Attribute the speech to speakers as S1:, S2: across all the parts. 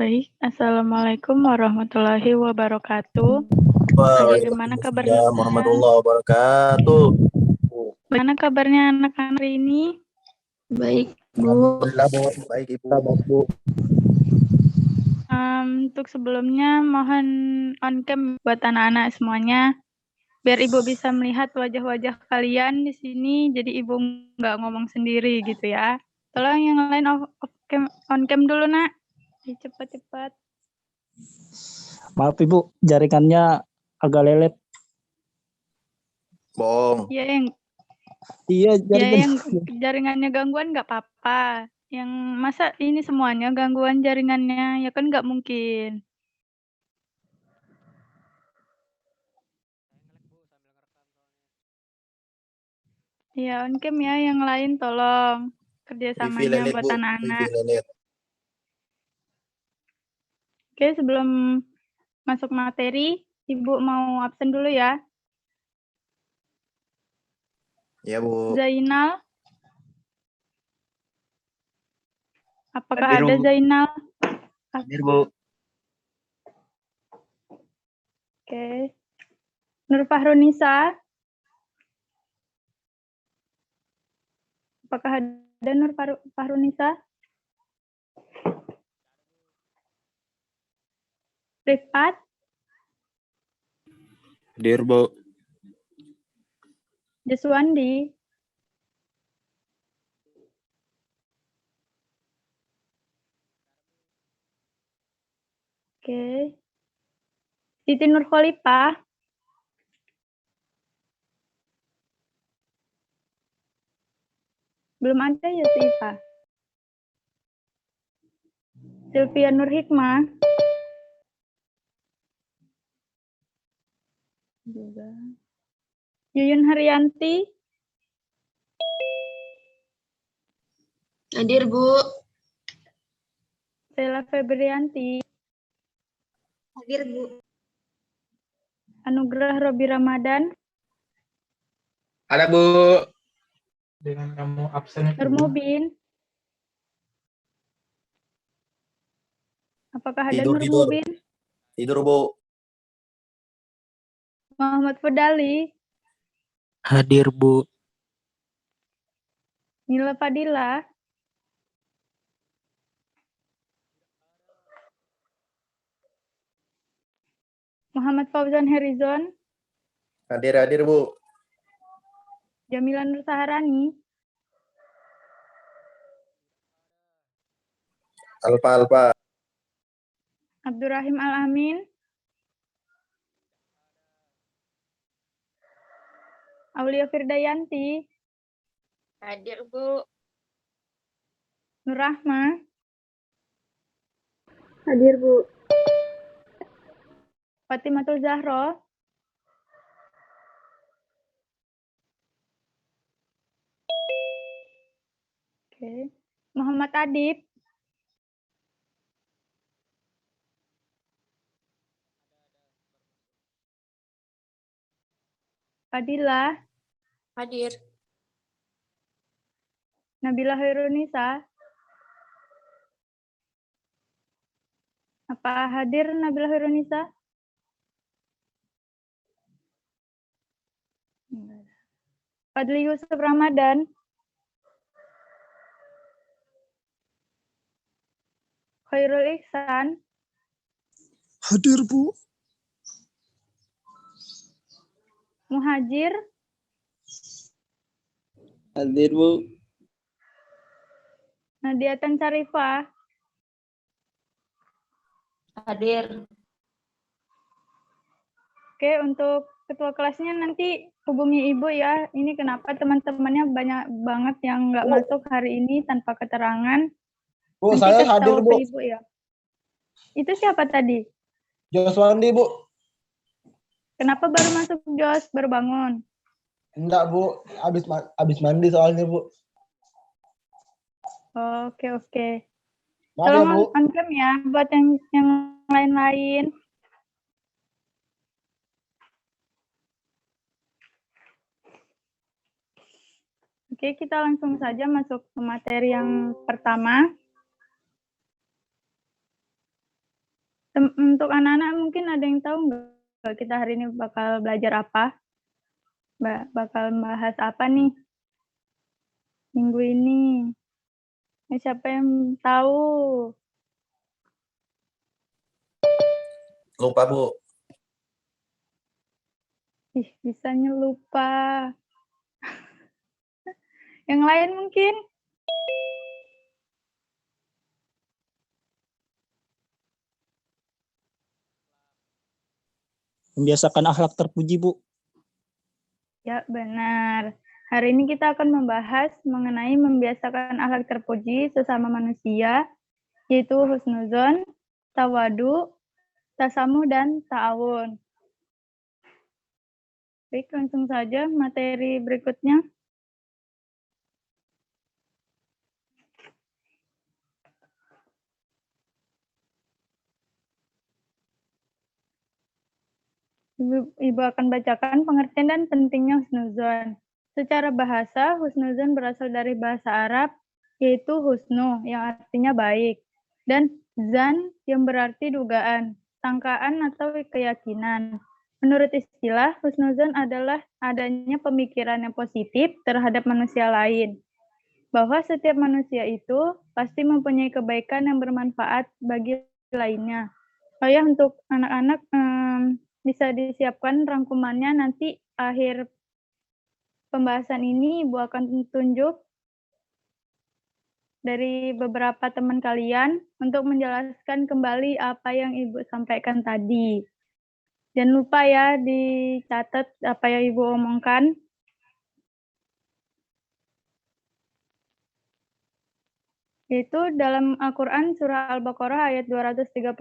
S1: Baik, Assalamualaikum warahmatullahi wabarakatuh. Bagaimana kabarnya?
S2: Waalaikumsalam warahmatullahi wabarakatuh.
S1: Bagaimana kabarnya anak-anak hari ini?
S3: Baik, Bu.
S2: Alhamdulillah, Bu. Baik, Ibu.
S1: Untuk sebelumnya mohon on cam buat anak-anak semuanya, biar Ibu bisa melihat wajah-wajah kalian di sini, jadi Ibu nggak ngomong sendiri gitu ya. Tolong yang lain on cam dulu, Nak. Cepat-cepat.
S4: Maaf Ibu, jaringannya agak lelet.
S2: Bohong.
S1: Iya,
S4: Iya,
S1: yang jaringannya gangguan nggak apa-apa. Yang masa ini semuanya gangguan jaringannya, ya kan nggak mungkin. Ya, on cam ya, yang lain tolong kerjasamanya buat anak-anak. Oke, sebelum masuk materi, Ibu mau absen dulu ya.
S2: Ya, Bu.
S1: Zainal. Apakah
S2: Hadir,
S1: ada
S2: Bu.
S1: Zainal?
S2: Hadir, Bu.
S1: Oke. Nur Fahrunisa. Apakah ada Nur Fahrunisa? Rifat.
S2: Hadir, Bu.
S1: Jaswandi. Oke. Siti Nur Khalifah. Belum ada ya, Sifa. Sylvia Nur Hikmah. Juga. Yuyun Haryanti.
S3: Hadir, Bu.
S1: Stella Febrianti.
S3: Hadir, Bu.
S1: Anugerah Robi Ramadan.
S2: Ada, Bu.
S5: Dengan kamu absen itu.
S1: Nurmubin. Apakah ada
S2: Tidur.
S1: Nurmubin?
S2: Tidur, Bu.
S1: Muhammad Fadali.
S4: Hadir Bu.
S1: Nila Fadila. Muhammad Fauzan Herizon.
S2: Hadir, Bu.
S1: Jamila Nur Saharani.
S2: Alfa.
S1: Abdurrahim Al-Amin. Aulia Firdayanti.
S3: Hadir, Bu.
S1: Nur Rahma.
S3: Hadir, Bu.
S1: Fatimatul Zahro. Oke. Muhammad Adib. Fadila.
S3: Hadir.
S1: Nabila Hoirunisa. Apa hadir Nabila Hoirunisa? Fadli Yusuf Ramadan. Khairul Ihsan.
S4: Hadir Bu.
S1: Muhajir.
S4: Hadir Bu.
S1: Nadia Tan Syarifah.
S3: Hadir.
S1: Oke, untuk ketua kelasnya nanti hubungi Ibu ya. Ini kenapa teman-temannya banyak banget yang nggak masuk hari ini tanpa keterangan.
S5: Bu,
S1: Nanti
S5: saya
S1: kasih
S5: hadir,
S1: tahu
S5: Bu.
S1: ke Ibu ya. Itu siapa tadi?
S5: Joswandi, Bu.
S1: Kenapa baru masuk Jos, baru bangun?
S5: Enggak, Bu. Habis mandi soalnya, Bu.
S1: Oke.
S5: Maaf ya,
S1: Tolong
S5: Bu.
S1: on cam ya buat yang lain-lain. Oke, kita langsung saja masuk ke materi yang pertama. untuk anak-anak mungkin ada yang tahu nggak kita hari ini bakal belajar apa? Bakal bahas apa nih minggu ini? Siapa yang tahu?
S2: Lupa, Bu.
S1: Ih, bisanya lupa. Yang lain mungkin?
S4: Membiasakan akhlak terpuji, Bu.
S1: Ya, benar. Hari ini kita akan membahas mengenai membiasakan akhlak terpuji sesama manusia, yaitu husnuzon, tawadu, tasamuh, dan ta'awun. Baik, langsung saja materi berikutnya. Ibu akan bacakan pengertian dan pentingnya husnuzon. Secara bahasa, husnuzon berasal dari bahasa Arab, yaitu husnu, yang artinya baik, dan zan, yang berarti dugaan, sangkaan atau keyakinan. Menurut istilah, husnuzon adalah adanya pemikiran yang positif terhadap manusia lain, bahwa setiap manusia itu pasti mempunyai kebaikan yang bermanfaat bagi lainnya. Ya, untuk anak-anak bisa disiapkan rangkumannya nanti akhir pembahasan ini Ibu akan tunjuk dari beberapa teman kalian untuk menjelaskan kembali apa yang Ibu sampaikan tadi. Jangan lupa ya dicatat apa yang Ibu omongkan. Yaitu dalam Al-Quran surah Al-Baqarah ayat 237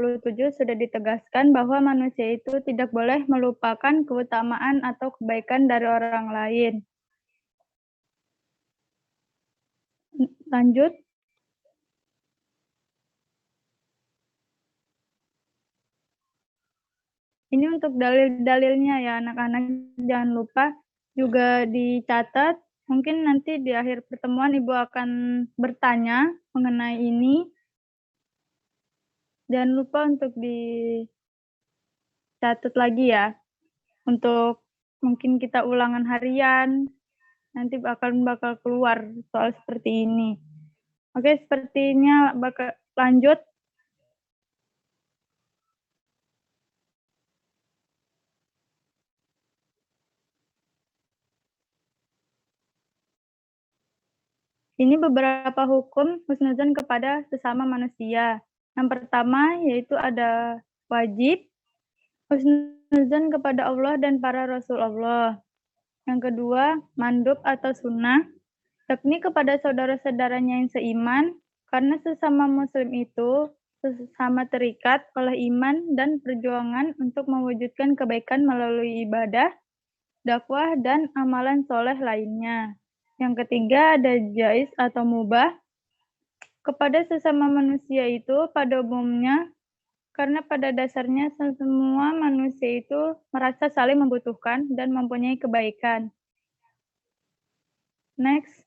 S1: sudah ditegaskan bahwa manusia itu tidak boleh melupakan keutamaan atau kebaikan dari orang lain. Lanjut. Ini untuk dalil-dalilnya ya anak-anak, jangan lupa juga dicatat. Mungkin nanti di akhir pertemuan Ibu akan bertanya mengenai ini. Jangan lupa untuk dicatat lagi ya. Untuk mungkin kita ulangan harian, nanti bakal keluar soal seperti ini. Oke, sepertinya bakal lanjut. Ini beberapa hukum husnuzon kepada sesama manusia. Yang pertama yaitu ada wajib husnuzon kepada Allah dan para Rasul Allah. Yang kedua, mandub atau sunnah, yakni kepada saudara-saudaranya yang seiman, karena sesama muslim itu sesama terikat oleh iman dan perjuangan untuk mewujudkan kebaikan melalui ibadah, dakwah, dan amalan soleh lainnya. Yang ketiga ada jais atau mubah, kepada sesama manusia itu pada umumnya, karena pada dasarnya semua manusia itu merasa saling membutuhkan dan mempunyai kebaikan. Next.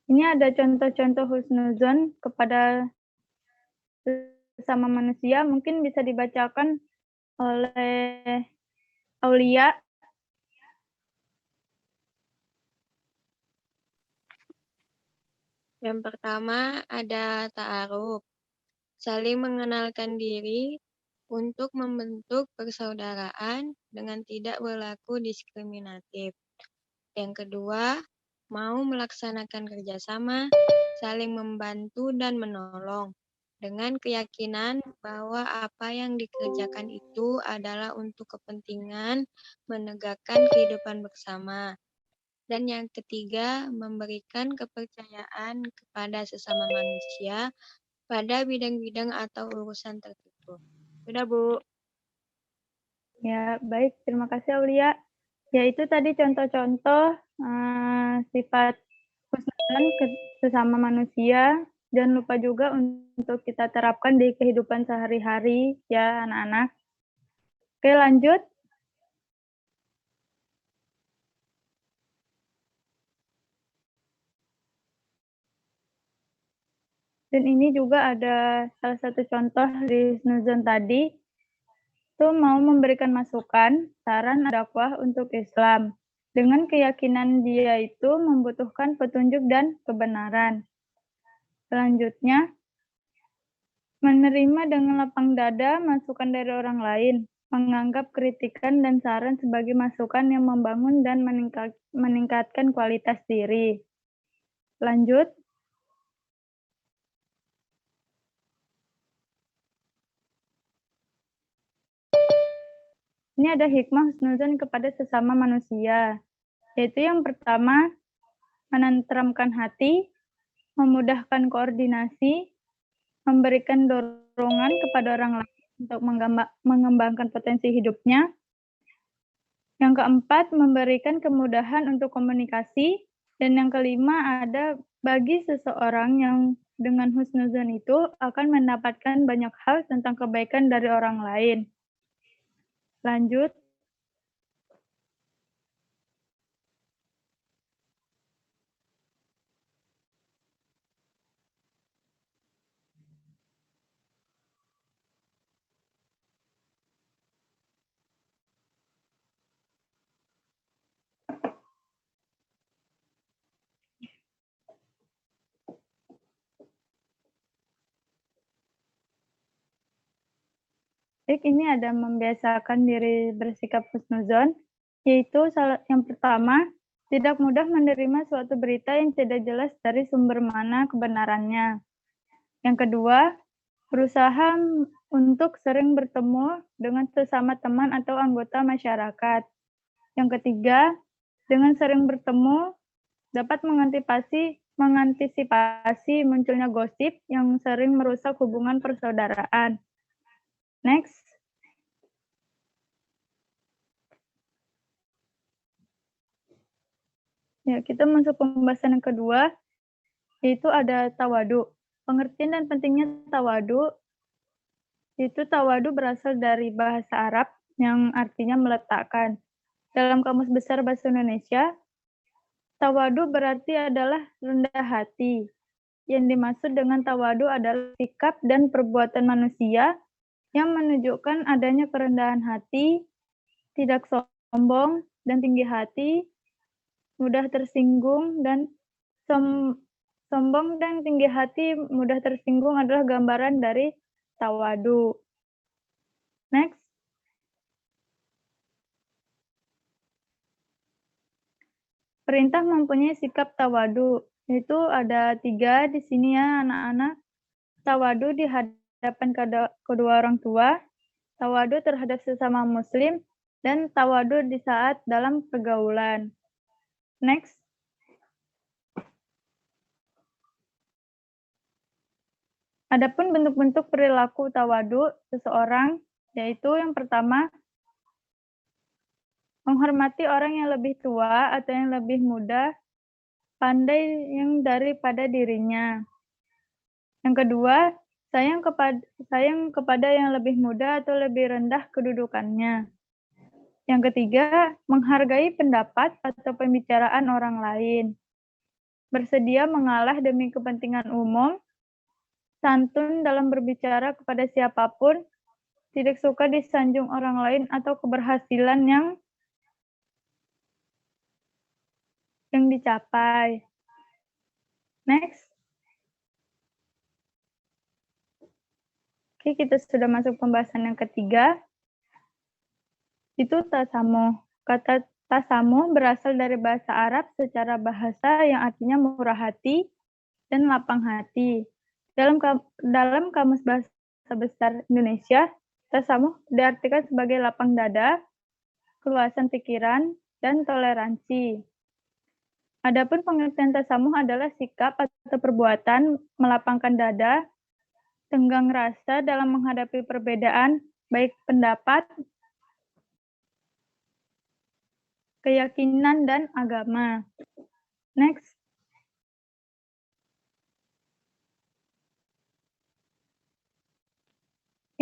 S1: Ini ada contoh-contoh husnuzon kepada sesama manusia, mungkin bisa dibacakan oleh Aulia.
S3: Yang pertama ada ta'aruf, saling mengenalkan diri untuk membentuk persaudaraan dengan tidak berlaku diskriminatif. Yang kedua, mau melaksanakan kerjasama, saling membantu dan menolong, dengan keyakinan bahwa apa yang dikerjakan itu adalah untuk kepentingan menegakkan kehidupan bersama. Dan yang ketiga, memberikan kepercayaan kepada sesama manusia pada bidang-bidang atau urusan tertentu. Sudah, Bu.
S1: Ya, baik. Terima kasih, Aulia. Ya, itu tadi contoh-contoh sifat husnuzon ke sesama manusia. Jangan lupa juga untuk kita terapkan di kehidupan sehari-hari, ya, anak-anak. Oke, lanjut. Dan ini juga ada salah satu contoh di Husnuzon tadi, itu mau memberikan masukan, saran, dakwah untuk Islam. Dengan keyakinan dia itu membutuhkan petunjuk dan kebenaran. Selanjutnya, menerima dengan lapang dada masukan dari orang lain, menganggap kritikan dan saran sebagai masukan yang membangun dan meningkatkan kualitas diri. Lanjut. Ini ada hikmah husnuzon kepada sesama manusia, yaitu yang pertama, menenteramkan hati, memudahkan koordinasi, memberikan dorongan kepada orang lain untuk mengembangkan potensi hidupnya. Yang keempat, memberikan kemudahan untuk komunikasi. Dan yang kelima, ada bagi seseorang yang dengan husnuzon itu akan mendapatkan banyak hal tentang kebaikan dari orang lain. Lanjut. Baik, ini ada membiasakan diri bersikap husnuzon, yaitu yang pertama, tidak mudah menerima suatu berita yang tidak jelas dari sumber mana kebenarannya. Yang kedua, berusaha untuk sering bertemu dengan sesama teman atau anggota masyarakat. Yang ketiga, dengan sering bertemu dapat mengantisipasi munculnya gosip yang sering merusak hubungan persaudaraan. Next. Ya, kita masuk pembahasan yang kedua, yaitu ada tawadu. Pengertian dan pentingnya tawadu, itu tawadu berasal dari bahasa Arab yang artinya meletakkan. Dalam Kamus Besar Bahasa Indonesia, tawadu berarti adalah rendah hati. Yang dimaksud dengan tawadu adalah sikap dan perbuatan manusia yang menunjukkan adanya kerendahan hati, tidak sombong dan tinggi hati, mudah tersinggung dan sombong dan tinggi hati, mudah tersinggung adalah gambaran dari tawadu. Next. Perintah mempunyai sikap tawadu. Itu ada 3 di sini ya anak-anak. Tawadu di hadapan kedua orang tua, tawadu terhadap sesama muslim, dan tawadu di saat dalam pergaulan. Next. Adapun bentuk-bentuk perilaku tawadu seseorang, yaitu yang pertama, menghormati orang yang lebih tua atau yang lebih muda, pandai yang daripada dirinya. Yang kedua, sayang kepada yang lebih muda atau lebih rendah kedudukannya. Yang ketiga, menghargai pendapat atau pembicaraan orang lain. Bersedia mengalah demi kepentingan umum, santun dalam berbicara kepada siapapun, tidak suka disanjung orang lain atau keberhasilan yang dicapai. Next. Oke, kita sudah masuk pembahasan yang ketiga. Itu tasamuh. Kata tasamuh berasal dari bahasa Arab secara bahasa yang artinya murah hati dan lapang hati. Dalam Kamus Bahasa Besar Indonesia, tasamuh diartikan sebagai lapang dada, keluasan pikiran, dan toleransi. Adapun pengertian tasamuh adalah sikap atau perbuatan melapangkan dada, tenggang rasa dalam menghadapi perbedaan, baik pendapat, keyakinan, dan agama. Next.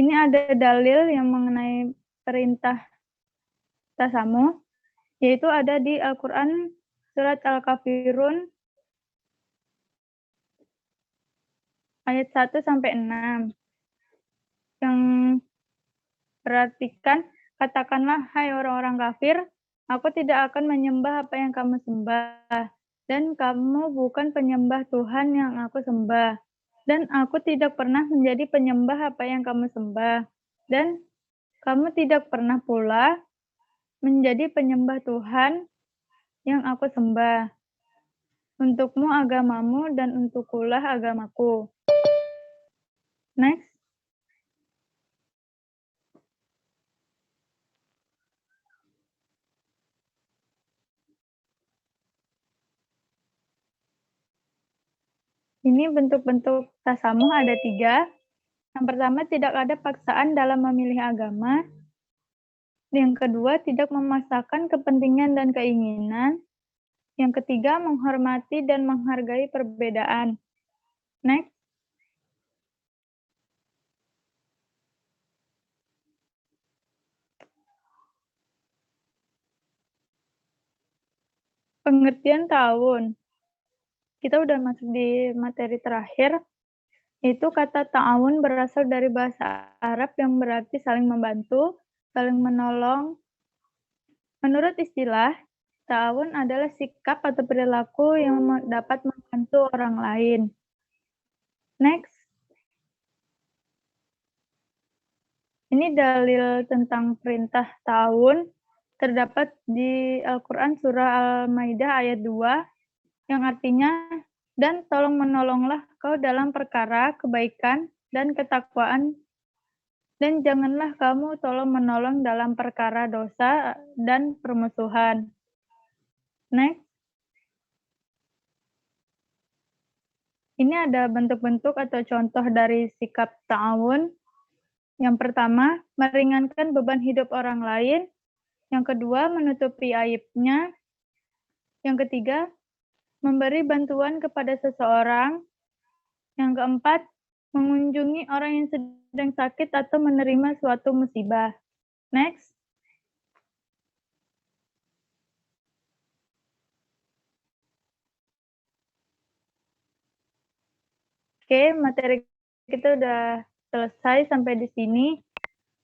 S1: Ini ada dalil yang mengenai perintah tasamuh, yaitu ada di Al-Quran Surat Al-Kafirun ayat 1 sampai 6. Yang berartikan, katakanlah, hai orang-orang kafir, aku tidak akan menyembah apa yang kamu sembah, dan kamu bukan penyembah Tuhan yang aku sembah, dan aku tidak pernah menjadi penyembah apa yang kamu sembah, dan kamu tidak pernah pula menjadi penyembah Tuhan yang aku sembah. Untukmu agamamu dan untukkulah agamaku. Next. Ini bentuk-bentuk tasamuh ada 3. Yang pertama, tidak ada paksaan dalam memilih agama. Yang kedua, tidak memaksakan kepentingan dan keinginan. Yang ketiga, menghormati dan menghargai perbedaan. Next. Pengertian ta'awun. Kita udah masuk di materi terakhir. Itu kata ta'awun berasal dari bahasa Arab yang berarti saling membantu, saling menolong. Menurut istilah, ta'awun adalah sikap atau perilaku yang dapat membantu orang lain. Next. Ini dalil tentang perintah ta'awun terdapat di Al-Quran surah Al-Maidah ayat 2 yang artinya, dan tolong menolonglah kau dalam perkara kebaikan dan ketakwaan, dan janganlah kamu tolong menolong dalam perkara dosa dan permusuhan. Next. Ini ada bentuk-bentuk atau contoh dari sikap ta'awun. Yang pertama, meringankan beban hidup orang lain. Yang kedua, menutupi aibnya. Yang ketiga, memberi bantuan kepada seseorang. Yang keempat, mengunjungi orang yang sedang sakit atau menerima suatu musibah. Next. Oke, materi kita udah selesai sampai di sini.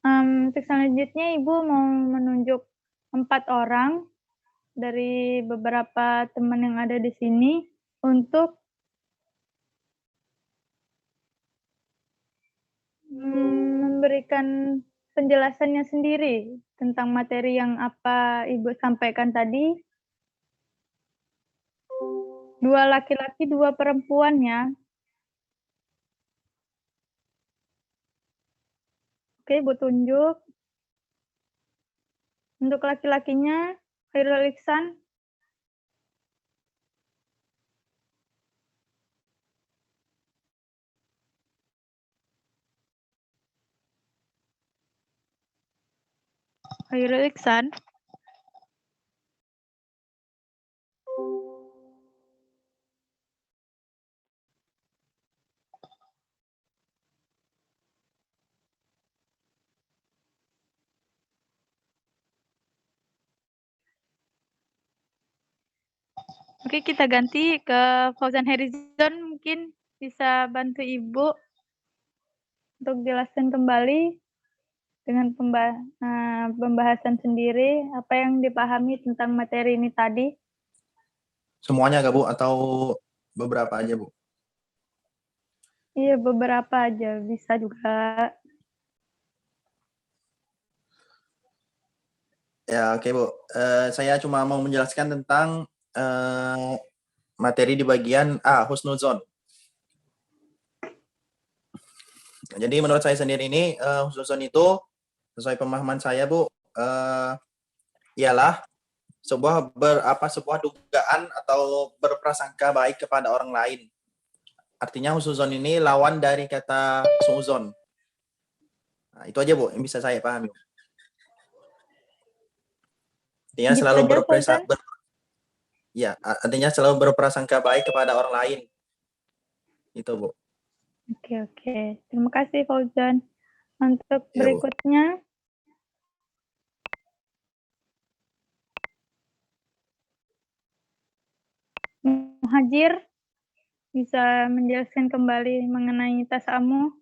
S1: Untuk selanjutnya, Ibu mau menunjuk 4 orang dari beberapa teman yang ada di sini untuk memberikan penjelasannya sendiri tentang materi yang apa Ibu sampaikan tadi. 2 laki-laki, 2 perempuan ya. Oke, Ibu tunjuk. Untuk laki-lakinya, Khairul Ihsan. Khairul Ihsan. Oke, kita ganti ke Fauzan Herizon, mungkin bisa bantu Ibu untuk jelaskan kembali dengan pembahasan sendiri, apa yang dipahami tentang materi ini tadi.
S2: Semuanya nggak Bu? Atau beberapa aja Bu?
S1: Iya, beberapa aja, bisa juga.
S2: Ya oke Bu. Saya cuma mau menjelaskan tentang materi di bagian A, husnuzon. Jadi menurut saya sendiri ini husnuzon itu sesuai pemahaman saya Bu, ialah sebuah dugaan atau berprasangka baik kepada orang lain. Artinya husnuzon ini lawan dari kata suuzon. Nah, itu aja Bu yang bisa saya pahami. Artinya
S1: Gitu
S2: selalu
S1: aja, Fauzan?
S2: artinya selalu berprasangka baik kepada orang lain. Itu Bu.
S1: Oke. Terima kasih, Fauzan. Untuk
S2: Ya, Bu.
S1: berikutnya, Muhajir. bisa menjelaskan kembali mengenai tasamu?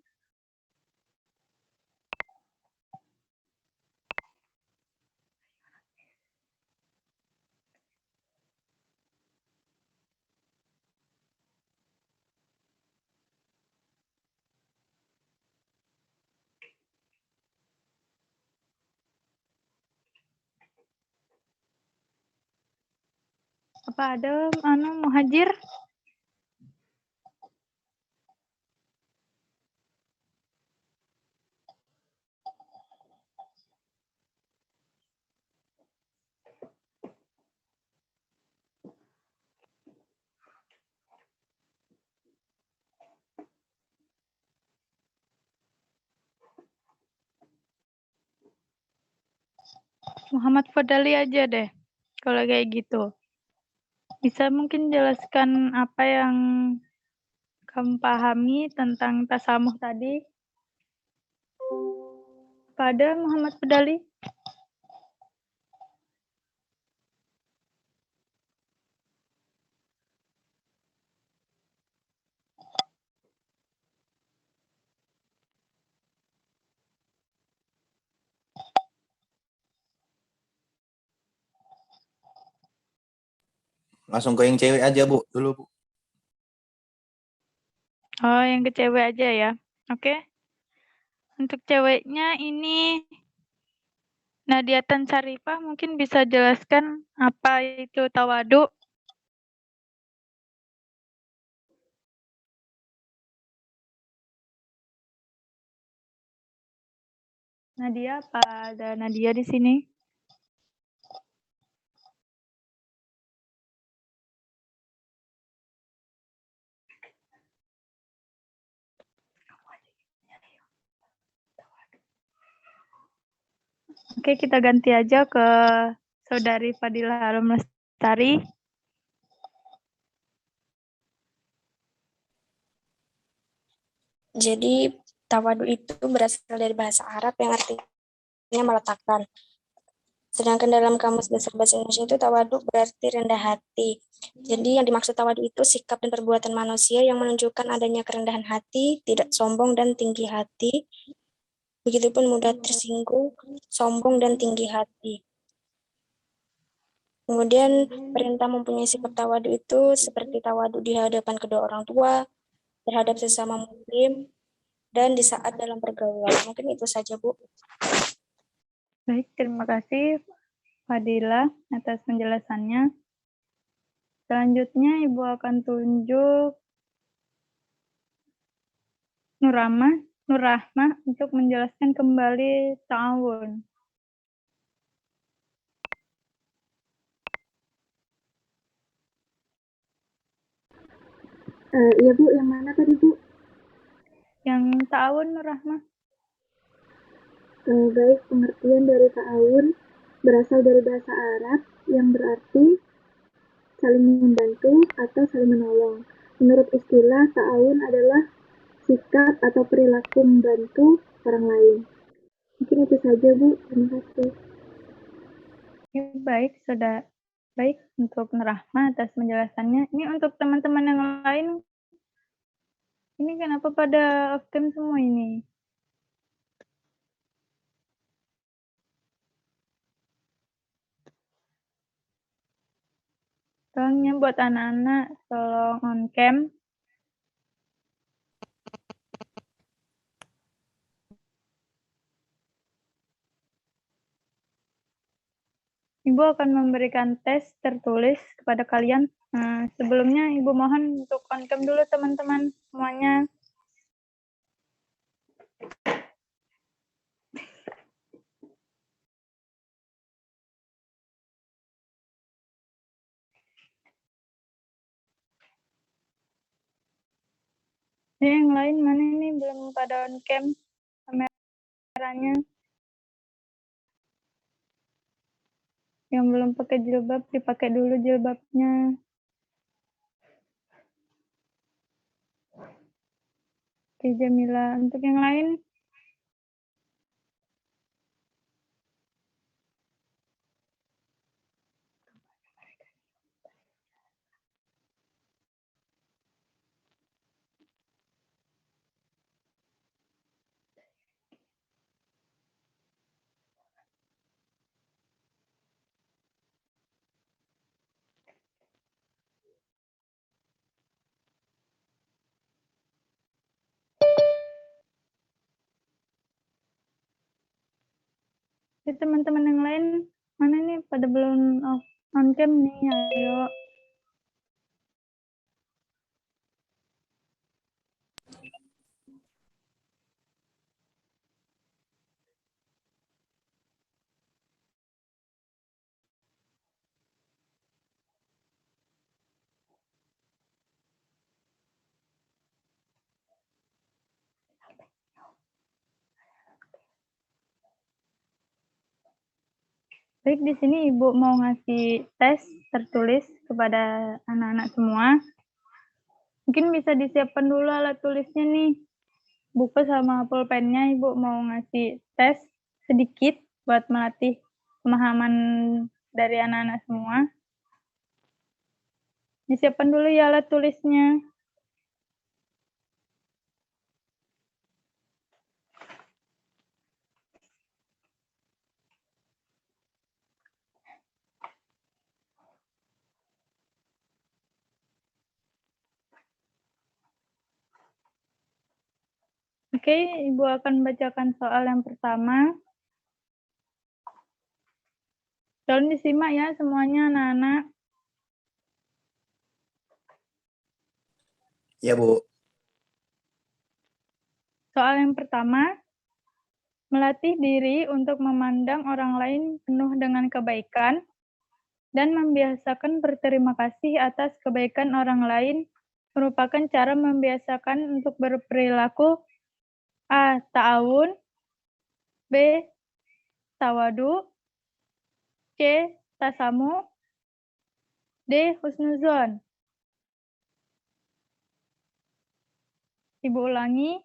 S1: Apa ada Muhajir? Muhammad Fadali aja deh, kalau kayak gitu. Bisa mungkin jelaskan apa yang kamu pahami tentang tasamuh tadi? Pada Muhammad Fadali?
S2: Langsung ke yang cewek aja, Bu. Dulu, Bu.
S1: Oh, yang ke cewek aja ya. Oke. Untuk ceweknya ini Nadia Tan Sarifah mungkin bisa jelaskan apa itu tawadu? Nadia, apa ada Nadia di sini? Oke, kita ganti aja ke Saudari Fadila Harum Lestari.
S6: Jadi tawadu itu berasal dari bahasa Arab yang artinya meletakkan. Sedangkan dalam Kamus Besar Bahasa Indonesia itu tawadu berarti rendah hati. Jadi yang dimaksud tawadu itu sikap dan perbuatan manusia yang menunjukkan adanya kerendahan hati, tidak sombong dan tinggi hati. Begitupun mudah tersinggung, sombong dan tinggi hati. Kemudian perintah mempunyai sifat tawadu itu seperti tawadu di hadapan kedua orang tua, terhadap sesama muslim, dan di saat dalam pergaulan. Mungkin itu saja, Bu.
S1: Baik, terima kasih Fadila atas penjelasannya. Selanjutnya Ibu akan tunjuk Nurrahmah untuk menjelaskan kembali ta'awun.
S7: Iya Bu, yang mana tadi Bu?
S1: Yang ta'awun Nurrahmah.
S7: Baik, pengertian dari ta'awun berasal dari bahasa Arab yang berarti saling membantu atau saling menolong. Menurut istilah, ta'awun adalah sikap atau perilaku membantu orang lain. Mungkin itu saja Bu, terima kasih.
S1: Ya, baik, sudah baik untuk Nurrahmah atas penjelasannya. Ini untuk teman-teman yang lain, ini kenapa pada off cam semua ini? Tolongnya buat anak-anak, tolong on cam. Ibu akan memberikan tes tertulis kepada kalian. Sebelumnya Ibu mohon untuk on cam dulu teman-teman semuanya. Yang lain mana ini belum pada on cam kameranya. Yang belum pakai jilbab dipakai dulu jilbabnya. Oke, Jamila. Untuk yang lain, Oke, teman-teman yang lain mana nih pada belum on cam nih, ayo. Baik, di sini Ibu mau ngasih tes tertulis kepada anak-anak semua. Mungkin bisa disiapkan dulu alat tulisnya nih. Buku sama pulpennya Ibu mau ngasih tes sedikit buat melatih pemahaman dari anak-anak semua. Disiapkan dulu ya alat tulisnya. Oke, Ibu akan bacakan soal yang pertama. Tolong disimak ya semuanya anak-anak.
S2: Ya, Bu.
S1: Soal yang pertama, melatih diri untuk memandang orang lain penuh dengan kebaikan dan membiasakan berterima kasih atas kebaikan orang lain merupakan cara membiasakan untuk berperilaku A. Ta'awun, B. Tawadu, C. Tasamu, D. Husnuzon. Ibu ulangi,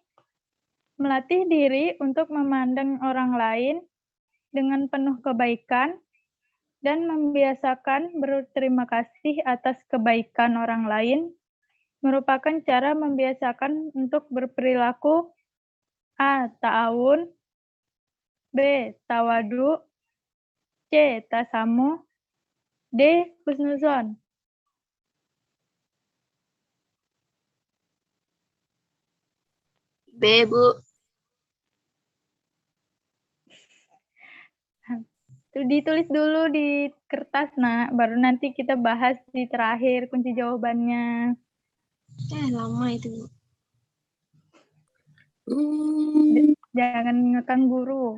S1: melatih diri untuk memandang orang lain dengan penuh kebaikan dan membiasakan berterima kasih atas kebaikan orang lain merupakan cara membiasakan untuk berperilaku A. Ta'awun, B. Tawadu, C. Tasamu, D. Husnuzon.
S3: B, Bu.
S1: Ditulis dulu di kertas, nak. Baru nanti kita bahas di terakhir kunci jawabannya.
S3: Lama itu, Bu.
S1: Jangan ngekang guru.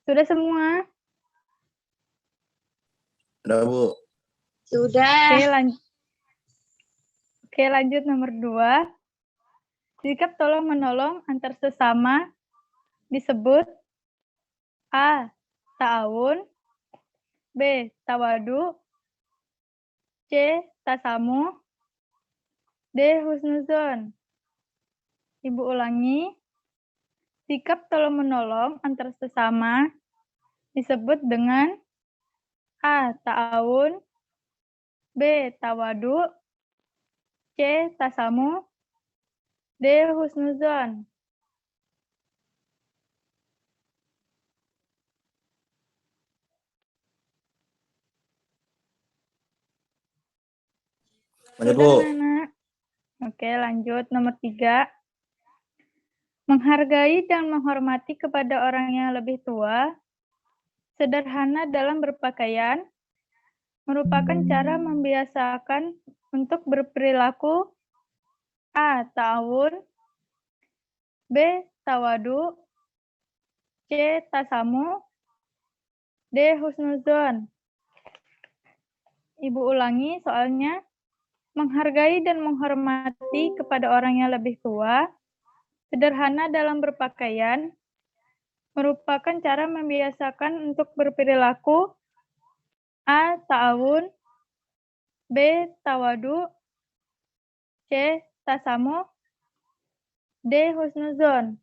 S1: Sudah semua?
S2: Udah, Bu.
S3: Sudah.
S1: Oke, lanjut nomor 2. Sikap tolong-menolong antar sesama disebut A. Ta'awun, B. Tawadu, C. Tasamu, D. Husnuzon. Ibu ulangi. Sikap tolong-menolong antar sesama disebut dengan A. Ta'awun, B. Tawadu, C. Tasamu, D. Husnuzon.
S2: Lanjut,
S1: Sudah,
S2: Bu.
S1: Nana? Oke, lanjut. Nomor 3. Menghargai dan menghormati kepada orang yang lebih tua, sederhana dalam berpakaian, merupakan cara membiasakan untuk berperilaku A. Ta'awun, B. Tawadu, C. Tasamu, D. Husnuzon. Ibu ulangi soalnya. Menghargai dan menghormati kepada orang yang lebih tua, sederhana dalam berpakaian, merupakan cara membiasakan untuk berperilaku A. Ta'awun, B. Tawadu, C. Tasamu, D. Husnuzon.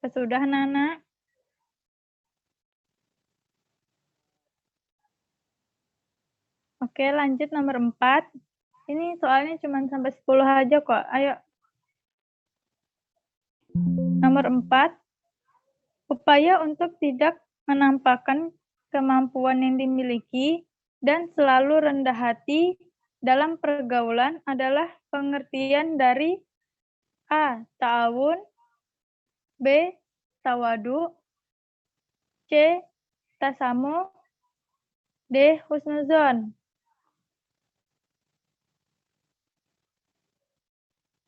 S1: Sudah, Nana? Oke, lanjut nomor 4. Ini soalnya cuma sampai 10 aja kok. Ayo. Nomor 4, upaya untuk tidak menampakkan kemampuan yang dimiliki dan selalu rendah hati dalam pergaulan adalah pengertian dari A. Ta'awun, B. Tawadu, C. Tasamuh, D. Husnuzon.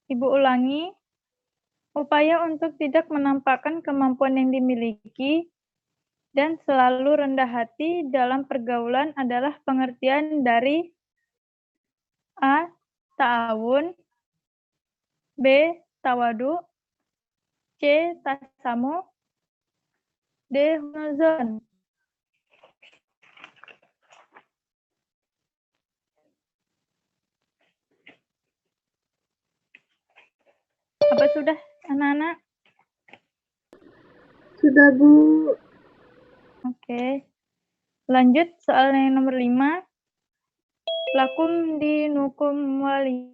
S1: Ibu ulangi, upaya untuk tidak menampakkan kemampuan yang dimiliki dan selalu rendah hati dalam pergaulan adalah pengertian dari A. Ta'awun, B. Tawadu, C. Tasamuh, D. Husnuzon. Apa sudah, anak-anak?
S7: Sudah, Bu.
S1: Oke. Lanjut soal yang nomor 5. Lakum dinukum wali.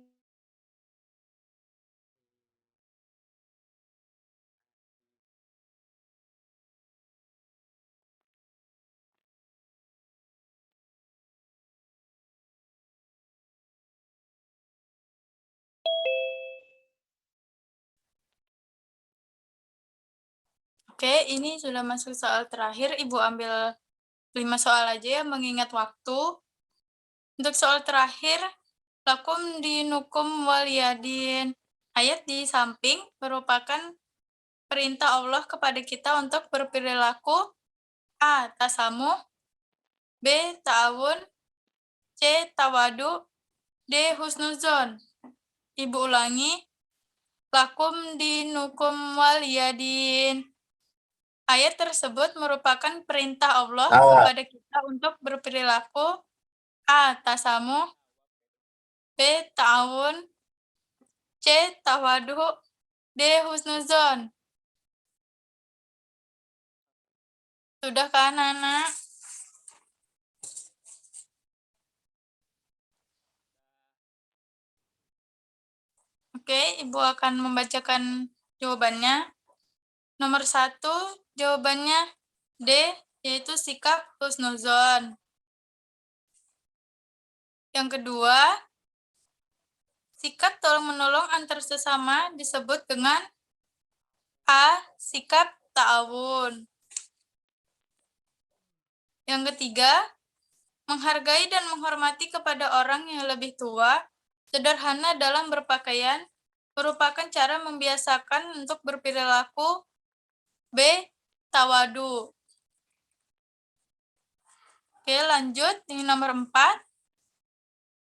S1: Oke, ini sudah masuk soal terakhir. Ibu ambil 5 soal aja ya, mengingat waktu. Untuk soal terakhir, lakum dinukum waliyadin. Ayat di samping merupakan perintah Allah kepada kita untuk berperilaku A. Tasamuh, B. Ta'awun, C. Tawadu, D. Husnuzon. Ibu ulangi, lakum dinukum waliyadin. Ayat tersebut merupakan perintah Allah kepada kita untuk berperilaku A. Tasamuh, B. Ta'awun, C. Tawadu, D. Husnuzon. Sudah kan, anak? Oke, Ibu akan membacakan jawabannya. Nomor 1, jawabannya D, yaitu sikap husnuzon. Yang kedua, sikap tolong-menolong antar sesama disebut dengan A. Sikap ta'awun. Yang ketiga, menghargai dan menghormati kepada orang yang lebih tua, sederhana dalam berpakaian, merupakan cara membiasakan untuk berperilaku B. Tawadu. Oke, lanjut. Ini nomor 4.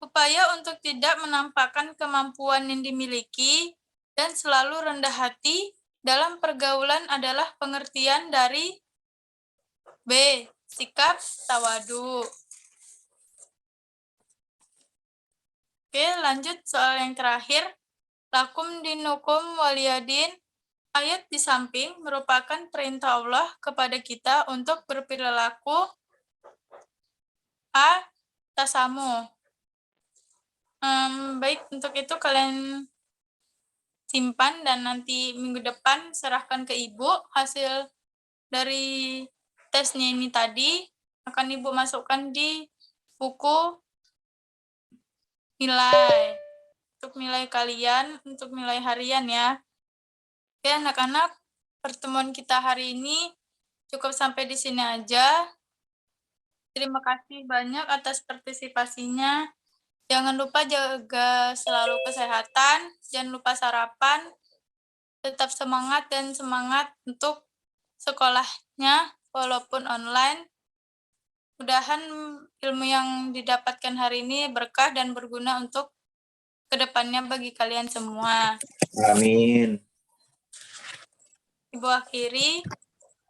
S1: Upaya untuk tidak menampakkan kemampuan yang dimiliki dan selalu rendah hati dalam pergaulan adalah pengertian dari B. Sikap tawadu. Oke, lanjut soal yang terakhir. Lakum dinukum waliyadin. Ayat di samping merupakan perintah Allah kepada kita untuk berperilaku A. Tasamuh. Baik, untuk itu kalian simpan dan nanti minggu depan serahkan ke Ibu hasil dari tesnya ini tadi. Akan Ibu masukkan di buku nilai. Untuk nilai kalian, untuk nilai harian ya. Oke anak-anak, pertemuan kita hari ini cukup sampai di sini aja. Terima kasih banyak atas partisipasinya. Jangan lupa jaga selalu kesehatan, jangan lupa sarapan, tetap semangat dan semangat untuk sekolahnya walaupun online. Mudahan ilmu yang didapatkan hari ini berkah dan berguna untuk kedepannya bagi kalian semua.
S2: Amin.
S1: Ibu akhiri.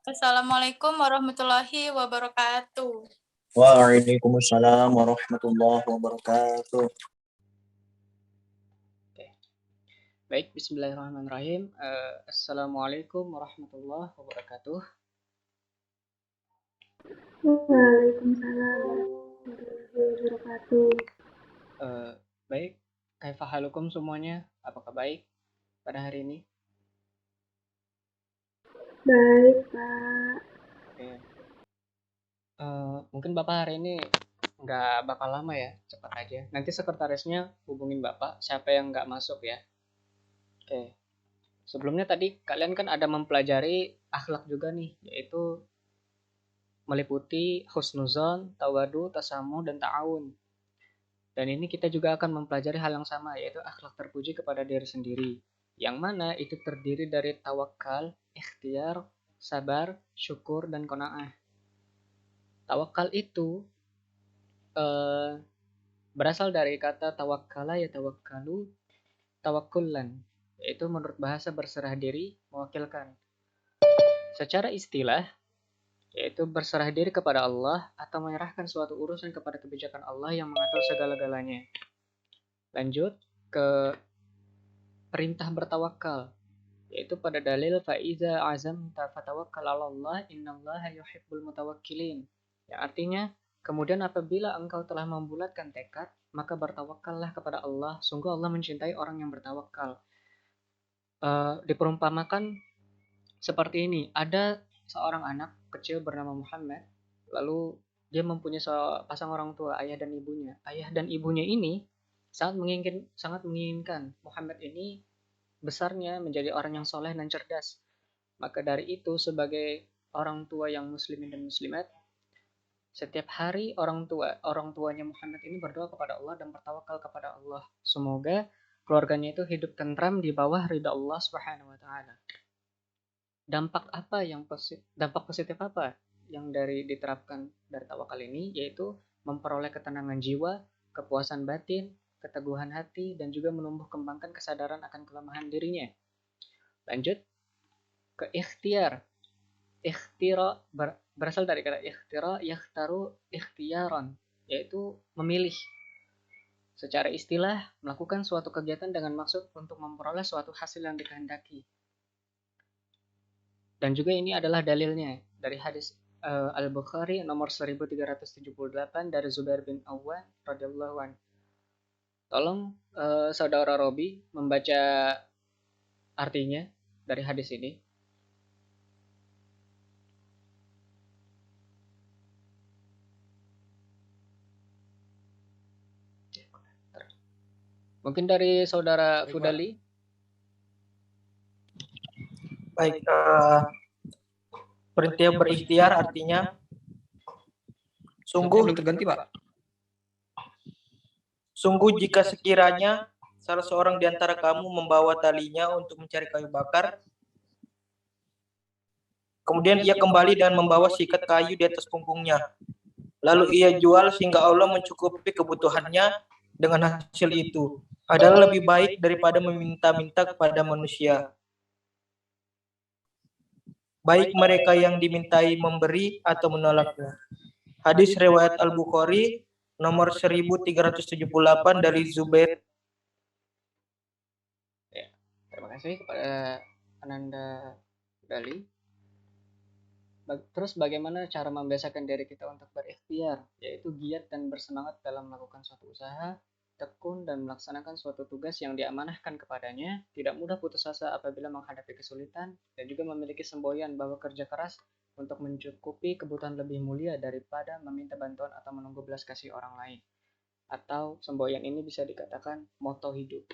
S1: Assalamualaikum warahmatullahi wabarakatuh.
S2: Waalaikumsalam warahmatullahi wabarakatuh.
S8: Baik, bismillahirrahmanirrahim. Assalamualaikum warahmatullahi wabarakatuh.
S7: Waalaikumsalam warahmatullahi wabarakatuh.
S8: Baik, kaifa halukum semuanya? Apakah baik pada hari ini?
S7: Baik, Pak.
S8: Oke. Mungkin Bapak hari ini nggak bakal lama ya, cepat aja. Nanti sekretarisnya hubungin Bapak, siapa yang nggak masuk ya. Oke. Sebelumnya tadi kalian kan ada mempelajari akhlak juga nih, yaitu meliputi husnuzon, tawadu, tasamuh, dan ta'awun. Dan ini kita juga akan mempelajari hal yang sama, yaitu akhlak terpuji kepada diri sendiri. Yang mana itu terdiri dari tawakal, ikhtiar, sabar, syukur, dan qanaah. Tawakal itu berasal dari kata tawakkala ya tawakkalu, tawakkulan, yaitu menurut bahasa berserah diri, mewakilkan. Secara istilah, yaitu berserah diri kepada Allah atau menyerahkan suatu urusan kepada kebijakan Allah yang mengatur segala-galanya. Lanjut ke perintah bertawakal, yaitu pada dalil faiza azamta fatawakkal 'alallah innallaha yuhibbul mutawakkilin. Yang artinya, kemudian apabila engkau telah membulatkan tekad, maka bertawakallah kepada Allah, sungguh Allah mencintai orang yang bertawakal. Diperumpamakan seperti ini, ada seorang anak kecil bernama Muhammad, lalu dia mempunyai pasang orang tua, ayah dan ibunya. Ayah dan ibunya ini sangat menginginkan Muhammad ini besarnya menjadi orang yang soleh dan cerdas. Maka dari itu, sebagai orang tua yang muslimin dan muslimat, setiap hari orang tuanya Muhammad ini berdoa kepada Allah dan bertawakal kepada Allah. Semoga keluarganya itu hidup tentram di bawah ridha Allah Subhanahu wa taala. Dampak positif apa yang diterapkan dari tawakal ini, yaitu memperoleh ketenangan jiwa, kepuasan batin, keteguhan hati, dan juga menumbuh kembangkan kesadaran akan kelemahan dirinya. Lanjut ke ikhtiar. Ikhtira berasal dari kata ikhtira, yakhtaru ikhtiaran, yaitu memilih. Secara istilah, melakukan suatu kegiatan dengan maksud untuk memperoleh suatu hasil yang dikehendaki. Dan juga ini adalah dalilnya dari hadis Al-Bukhari nomor 1378 dari Zubair bin Awwan radhiyallahu anhu. Tolong saudara Robi membaca artinya dari hadis ini. Mungkin dari saudara Fudali.
S9: Baik, perintah berikhtiar artinya sungguh
S8: terganti Pak.
S9: Sungguh jika sekiranya salah seorang di antara kamu membawa talinya untuk mencari kayu bakar, kemudian ia kembali dan membawa sikat kayu di atas punggungnya. Lalu ia jual sehingga Allah mencukupi kebutuhannya dengan hasil itu, adalah lebih baik daripada meminta-minta kepada manusia. Baik mereka yang dimintai memberi atau menolaknya. Hadis riwayat Al-Bukhari nomor 1378 dari Zubair.
S8: Ya, terima kasih kepada Ananda Dali. Terus bagaimana cara membiasakan diri kita untuk berikhtiar, yaitu giat dan bersemangat dalam melakukan suatu usaha, tekun dan melaksanakan suatu tugas yang diamanahkan kepadanya, tidak mudah putus asa apabila menghadapi kesulitan, dan juga memiliki semboyan bahwa kerja keras untuk mencukupi kebutuhan lebih mulia daripada meminta bantuan atau menunggu belas kasih orang lain. Atau semboyan ini bisa dikatakan moto hidup.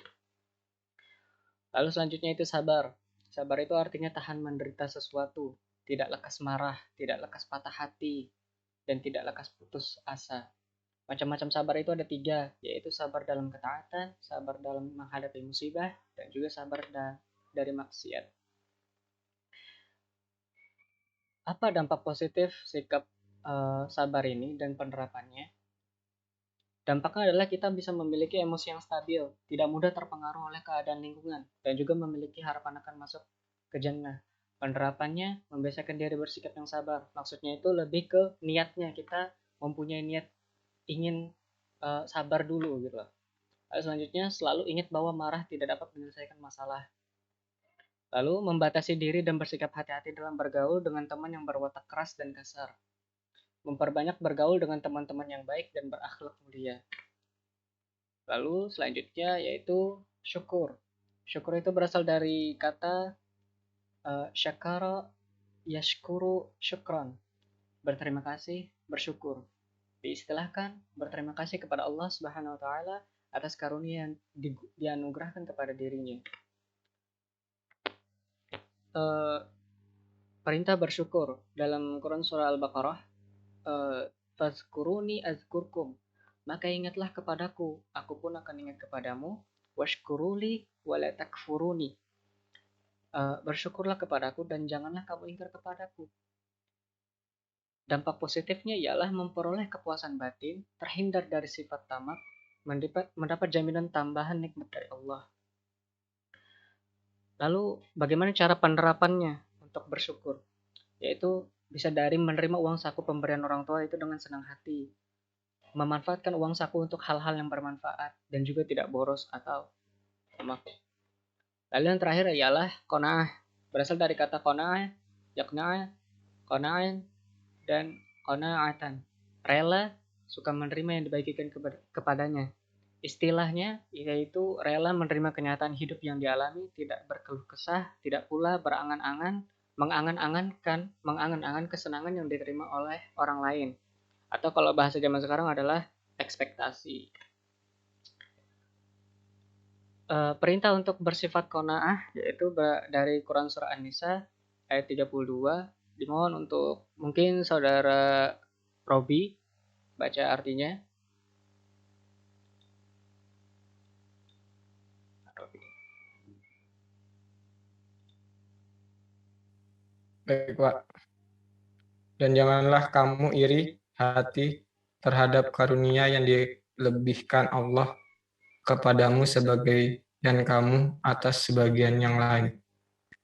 S8: Lalu selanjutnya itu sabar. Sabar itu artinya tahan menderita sesuatu, tidak lekas marah, tidak lekas patah hati, dan tidak lekas putus asa. Macam-macam sabar itu ada 3, yaitu sabar dalam ketaatan, sabar dalam menghadapi musibah, dan juga sabar dari maksiat. Apa dampak positif sikap sabar ini dan penerapannya? Dampaknya adalah kita bisa memiliki emosi yang stabil, tidak mudah terpengaruh oleh keadaan lingkungan, dan juga memiliki harapan akan masuk ke jannah. Penerapannya membiasakan diri bersikap yang sabar. Maksudnya itu lebih ke niatnya, kita mempunyai niat ingin sabar dulu gitu loh. Lalu selanjutnya selalu ingat bahwa marah tidak dapat menyelesaikan masalah. Lalu membatasi diri dan bersikap hati-hati dalam bergaul dengan teman yang berwatak keras dan kasar. Memperbanyak bergaul dengan teman-teman yang baik dan berakhlak mulia. Lalu selanjutnya yaitu syukur. Syukur itu berasal dari kata syakara yashkuru syukran, berterima kasih, bersyukur. Diistilahkan berterima kasih kepada Allah Subhanahu wa taala atas karunia yang dianugerahkan kepada dirinya. Perintah bersyukur dalam Quran surah Al-Baqarah, fazkuruni azkurkum, maka ingatlah kepadaku, aku pun akan ingat kepadamu. Washkuruli wala takfuruni, bersyukurlah kepadaku dan janganlah kamu ingkar kepadaku. Dampak positifnya ialah memperoleh kepuasan batin, terhindar dari sifat tamak, mendapat jaminan tambahan nikmat dari Allah. Lalu bagaimana cara penerapannya untuk bersyukur? Yaitu bisa dari menerima uang saku pemberian orang tua itu dengan senang hati, memanfaatkan uang saku untuk hal-hal yang bermanfaat dan juga tidak boros atau tamak. Lalu yang terakhir ialah qanaah, berasal dari kata qanaah, yaqna'a, qana'an dan qana'atan, rela suka menerima yang dibagikan kepadanya. Istilahnya yaitu rela menerima kenyataan hidup yang dialami, tidak berkeluh kesah, tidak pula mengangan-angan kesenangan yang diterima oleh orang lain. Atau kalau bahasa zaman sekarang adalah ekspektasi. Perintah untuk bersifat qanaah yaitu dari Quran surah An-Nisa ayat 32. Dimohon untuk mungkin saudara Robi baca artinya.
S10: Baik, Pak. Dan janganlah kamu iri hati terhadap karunia yang dilebihkan Allah kepadamu dan kamu atas sebagian yang lain.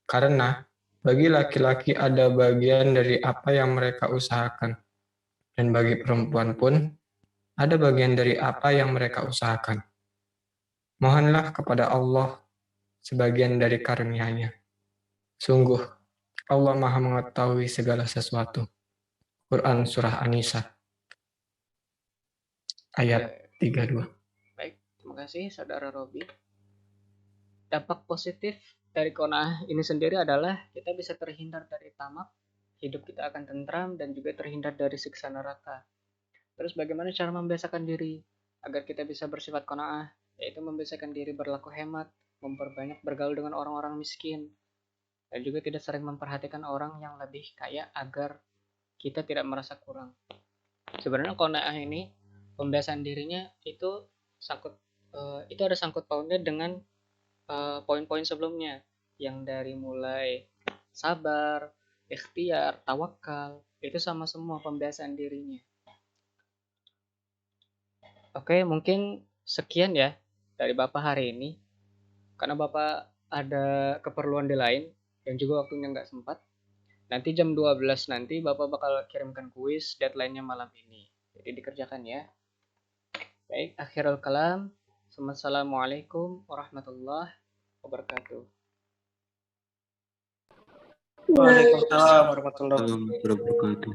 S10: Karena bagi laki-laki ada bagian dari apa yang mereka usahakan, dan bagi perempuan pun ada bagian dari apa yang mereka usahakan. Mohonlah kepada Allah sebagian dari karunia-Nya. Sungguh, Allah Maha mengetahui segala sesuatu. Quran Surah An-Nisa ayat 32.
S8: Baik, terima kasih saudara Robi. Dampak positif dari qanaah ini sendiri adalah kita bisa terhindar dari tamak, hidup kita akan tentram dan juga terhindar dari siksa neraka. Terus bagaimana cara membiasakan diri agar kita bisa bersifat qanaah? Yaitu membiasakan diri berlaku hemat, memperbanyak bergaul dengan orang-orang miskin, dan juga tidak sering memperhatikan orang yang lebih kaya agar kita tidak merasa kurang. Sebenarnya qanaah ini pembiasaan dirinya itu ada sangkut pautnya dengan poin-poin sebelumnya yang dari mulai sabar, ikhtiar, tawakal, itu sama semua pembiasaan dirinya. Oke, mungkin sekian ya dari Bapak hari ini. Karena Bapak ada keperluan di lain dan juga waktunya nggak sempat. Nanti jam 12 nanti Bapak bakal kirimkan kuis, deadline-nya malam ini. Jadi dikerjakan ya. Baik, akhirul kalam. Assalamualaikum warahmatullahi wabarakatuh.
S9: Waalaikumsalam warahmatullahi
S11: wabarakatuh.